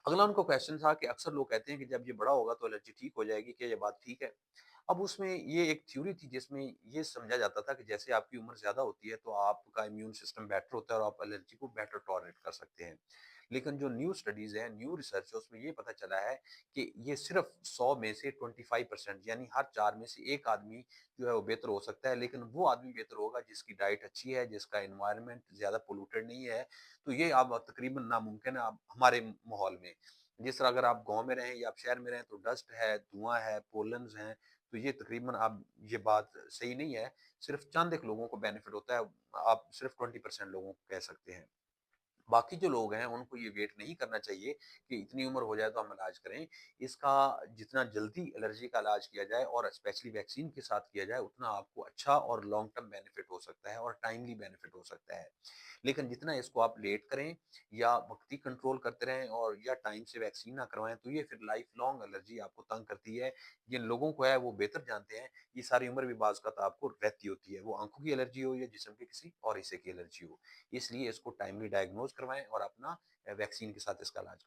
अगला उनका क्वेश्चन था कि अक्सर लोग कहते हैं कि जब ये बड़ा होगा तो एलर्जी ठीक हो जाएगी, क्या ये बात ठीक है? अब उसमें ये एक थ्योरी थी जिसमें ये समझा जाता था कि जैसे आपकी उम्र ज़्यादा होती है तो आपका इम्यून सिस्टम बेटर होता है और आप एलर्जी को बेटर टॉलरेट कर सकते हैं। लेकिन जो न्यू स्टडीज़ है, न्यू रिसर्च है उसमें ये पता चला है कि ये सिर्फ़ 100 में से 25% यानी हर 4 में से 1 आदमी जो है वो बेहतर हो सकता है, लेकिन वो आदमी बेहतर होगा जिसकी डाइट अच्छी है, जिसका एनवायरनमेंट ज़्यादा पॉल्यूटेड नहीं है। तो ये अब तकरीबन नामुमकिन है अब हमारे माहौल में। जिस तरह अगर आप गाँव में रहें या आप शहर में रहें तो डस्ट है, धुआँ है, पोल्लन्स हैं, तो ये तकरीबन अब ये बात सही नहीं है। सिर्फ़ चंद एक लोगों को बेनिफिट होता है, आप सिर्फ़ 20% लोगों को कह सकते हैं। बाकी जो लोग हैं उनको ये वेट नहीं करना चाहिए कि इतनी उम्र हो जाए तो हम इलाज करें। इसका जितना जल्दी एलर्जी का इलाज किया जाए और स्पेशली वैक्सीन के साथ किया जाए उतना आपको अच्छा और लॉन्ग टर्म बेनिफिट हो सकता है और टाइमली बेनिफिट हो सकता है। लेकिन जितना इसको आप लेट करें या वक़्ती कंट्रोल करते रहें और या टाइम से वैक्सीन ना करवाएँ तो ये फिर लाइफ लॉन्ग एलर्जी आपको तंग करती है। जिन लोगों को है वो बेहतर जानते हैं, ये सारी उम्र भी बाज़ अवत आपको रहती होती है। वो आँखों की एलर्जी हो या जिस्म के किसी और हिस्से की एलर्जी हो। इसलिए इसको टाइमली डायग्नोज़ करवाएँ और अपना वैक्सीन के साथ इसका इलाज